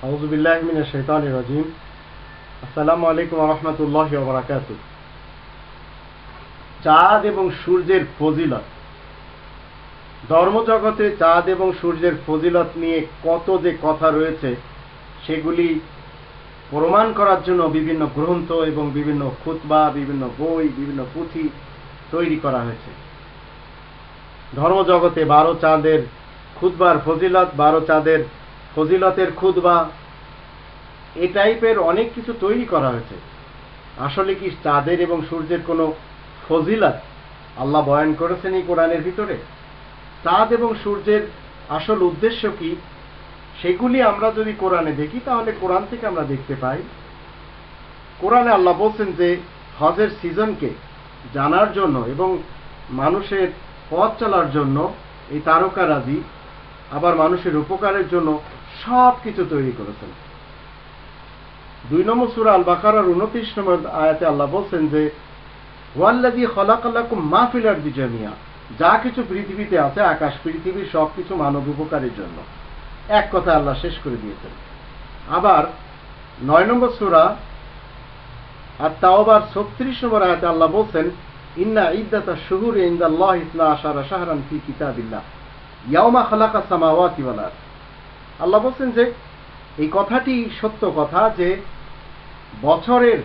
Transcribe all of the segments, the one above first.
আউযু বিল্লাহি মিনাশ শাইতানির রাজিম। আসসালামু আলাইকুম ওয়া রাহমাতুল্লাহি ওয়া বারাকাতুহু। চাঁদ এবং সূর্যের ফজিলত। ধর্মজগতে চাঁদ এবং সূর্যের ফজিলত নিয়ে কত যে কথা রয়েছে, সেগুলি প্রমাণ করার জন্য বিভিন্ন গ্রন্থ এবং বিভিন্ন খুতবা, বিভিন্ন বই, বিভিন্ন পুঁথি তৈরি করা হয়েছে। ধর্মজগতে 12 চাঁদের খুতবার ফজিলত, 12 চাঁদের ফজিলতের খুতবা, এই টাইপের অনেক কিছু তৈরি করা হয়েছে। আসলে কি চাঁদের এবং সূর্যের কোনো ফজিলত আল্লাহ বয়ান করেছেন এই কোরআনের ভিতরে? চাঁদ এবং সূর্যের আসল উদ্দেশ্য কি, সেগুলি আমরা যদি কোরআনে দেখি, তাহলে কোরআন থেকে আমরা দেখতে পাই, কোরআনে আল্লাহ বলছেন যে হজের সিজনকে জানার জন্য এবং মানুষের পথ চলার জন্য এই তারকারাজি, আবার মানুষের উপকারের জন্য সব কিছু তৈরি করেছেন। 2 নম্বর সূরা আল বাকারার 29 নম্বর আয়াতে আল্লাহ বলছেন যে ওয়াল্লাযী খালাকা লাকুম মা ফিল আরদি জামিয়া, যা কিছু পৃথিবীতে আছে, আকাশ পৃথিবীর সবকিছু মানব উপকারের জন্য। এক কথা আল্লাহ শেষ করে দিয়েছেন। আবার 9 নম্বর সূরা আর তাওবার 36 নম্বর আয়াতে আল্লাহ বলছেন ইন্না ইদ্দাতাশ শুহুরি ইনদাল্লাহি 12 শাহরান ফি কিতাবিল্লাহ ইয়াওমা খালাকাস সামাওয়াতি ওয়াল আরদ। আল্লাহ বলছেন যে এই কথাটি সত্য কথা যে বছরের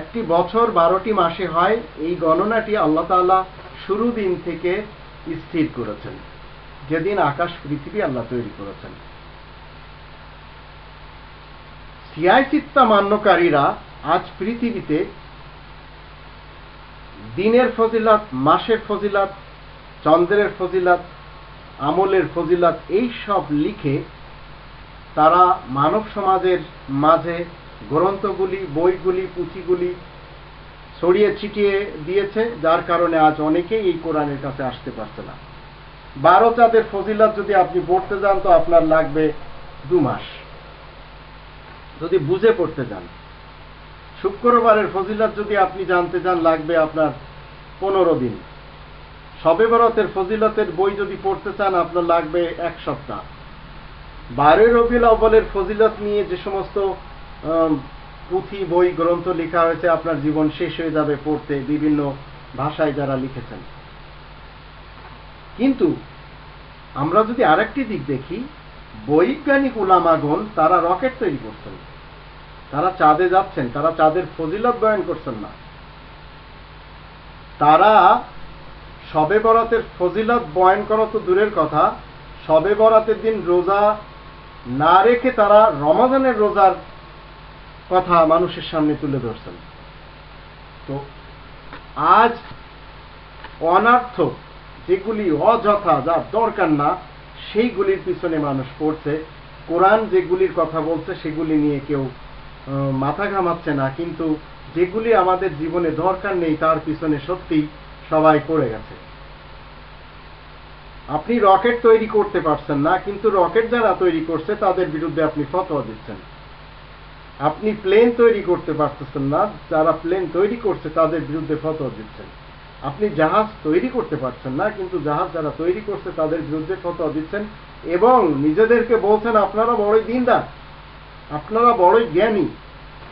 একটি বছর 12টি মাসে হয়, এই গণনাটি আল্লাহ তাআলা শুরু দিন থেকে স্থির করেছেন, যেদিন আকাশ পৃথিবী আল্লাহ তৈরি করেছেন। সিয়াসিত্তা মান্যকারীরা আজ পৃথিবীতে দিনের ফজিলত, মাসের ফজিলত, চন্দ্রের ফজিলত, আমলের ফজিলত এই সব লিখে তারা মানব সমাজের মাঝে গ্রন্থগুলি, বইগুলি, পুঁথিগুলি ছড়িয়ে ছিটিয়ে দিয়েছে, যার কারণে আজ অনেকেই এই কোরআনের কাছে আসতে পারছে না। 12 চাঁদের ফজিলত যদি আপনি পড়তে যান তো আপনার লাগবে 2 মাস, যদি বুঝে পড়তে যান। শুক্রবারের ফজিলত যদি আপনি জানতে চান লাগবে আপনার 15 দিন। শবে বরাতের ফজিলতের বই যদি পড়তে চান আপনার লাগবে 1 সপ্তাহ। 12 রবিউল আউয়ালের ফজিলত নিয়ে যে সমস্ত পুঁথি, বই, গ্রন্থ লেখা হয়েছে, আপনার জীবন শেষ হয়ে যাবে পড়তে, বিভিন্ন ভাষায় যারা লিখেছেন। কিন্তু আমরা যদি আরেকটি দিক দেখি, বৈজ্ঞানিক উলামাগণ তারা রকেট তৈরি করছেন, তারা চাঁদে যাচ্ছেন, তারা চাঁদের ফজিলত বয়ান করছেন না। তারা শবে বরাতের ফজিলত বয়ান করা তো দূরের কথা, শবে বরাতের দিন রোজা না রেখে তারা রমাদানের রোজার কথা মানুষের সামনে তুলে ধরছেন। তো আজ অনার্থক যেগুলি অযথা, যা দরকার না, সেইগুলির পিছনে মানুষ পড়ছে। কোরআন যেগুলির কথা বলছে সেগুলি নিয়ে কেউ মাথা ঘামাচ্ছে না, কিন্তু যেগুলি আমাদের জীবনে দরকার নেই তার পিছনে সত্যি সবাই পড়ে গেছে। আপনি রকেট তৈরি করতে পারছেন না, কিন্তু রকেট যারা তৈরি করছে তাদের বিরুদ্ধে আপনি ফতোয়া দিচ্ছেন। আপনি প্লেন তৈরি করতে পারতেছেন না, যারা প্লেন তৈরি করছে তাদের বিরুদ্ধে ফতোয়া দিচ্ছেন। আপনি জাহাজ তৈরি করতে পারছেন না, কিন্তু জাহাজ যারা তৈরি করছে তাদের বিরুদ্ধে ফতোয়া দিচ্ছেন, এবং নিজেদেরকে বলছেন আপনারা বড়ই দিনদার, আপনারা বড়ই জ্ঞানী।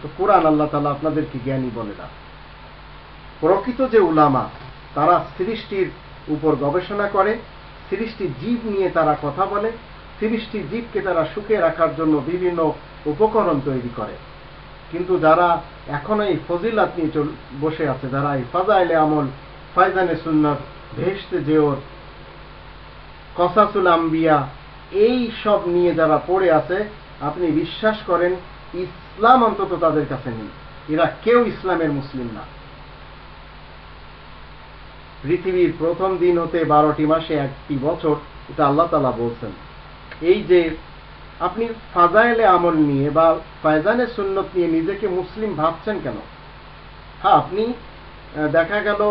তো কোরআন আল্লাহ তাআলা আপনাদেরকে জ্ঞানী বলে না। প্রকৃত যে উলামা, তারা সৃষ্টির উপর গবেষণা করে, সৃষ্টি জীব নিয়ে তারা কথা বলে, সৃষ্টি জীবকে তারা সুখে রাখার জন্য বিভিন্ন উপকরণ তৈরি করে। কিন্তু যারা এখনো এই ফজিলত নিয়ে বসে আছে, যারা এই ফাজাইলে আমল, ফায়জানে সুন্নাত, ভেস্তে জেওর, কসাসুল আম্বিয়া এই সব নিয়ে যারা পড়ে আছে, আপনি বিশ্বাস করেন ইসলাম অন্তত তাদের কাছে নেই। এরা কেউ ইসলামের মুসলিম না। পৃথিবীর প্রথম দিন হতে 12টি মাসে একটি বছর, এটা আল্লাহ তাআলা বলছেন। এই যে আপনি ফাজাইলে আমল নিয়ে বা ফায়জানে সুন্নত নিয়ে নিজেকে মুসলিম ভাবছেন কেন? হ্যাঁ, আপনি দেখা গেল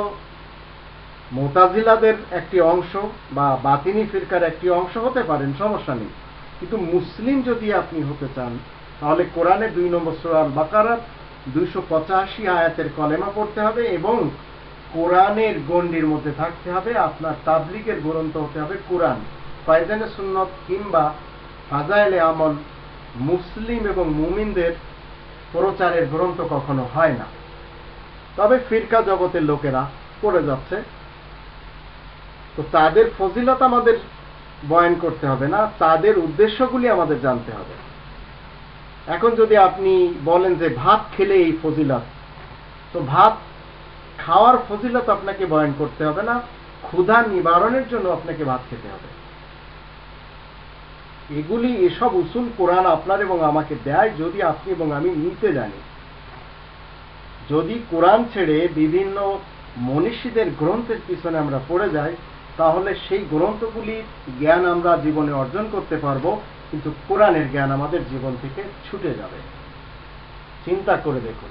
মুতাজিলাদের একটি অংশ বা বাতিনি ফিরকার একটি অংশ হতে পারেন, সমস্যা নেই। কিন্তু মুসলিম যদি আপনি হতে চান, তাহলে কোরআনের 2 নম্বর সূরা আল বাকারার 285 আয়াতের কলেমা পড়তে হবে এবং কোরআনের গণ্ডির মধ্যে থাকতে হবে। আপনার তাবলীগের গ্রন্থ হতে হবে কোরআন, ফায়জানে সুন্নত কিংবা ফাজাইলে আমল মুসলিম এবং মুমিনদের প্রচারের গ্রন্থ কখনো হয় না। তবে ফিরকা জগতের লোকেরা পড়ে যাচ্ছে, তো তাদের ফজিলত আমাদের বয়ান করতে হবে না, তাদের উদ্দেশ্যগুলি আমাদের জানতে হবে। এখন যদি আপনি বলেন যে ভাত খেলে এই ফজিলত, তো ভাত খাওয়ার ফজিলত আপনাকে বয়ান করতে হবে না, ক্ষুধা নিবারণের জন্য আপনাকে ভাত খেতে হবে। এসব উসুল কোরআন আপনার এবং আমাকে দেয় যদি আপনি এবং আমি নিতে জানি। যদি কোরআন ছেড়ে বিভিন্ন মনীষীদের গ্রন্থের পিছনে আমরা পড়ে যাই, তাহলে সেই গ্রন্থগুলির জ্ঞান আমরা জীবনে অর্জন করতে পারবো, কিন্তু কোরআনের জ্ঞান আমাদের জীবন থেকে ছুটে যাবে। চিন্তা করে দেখুন।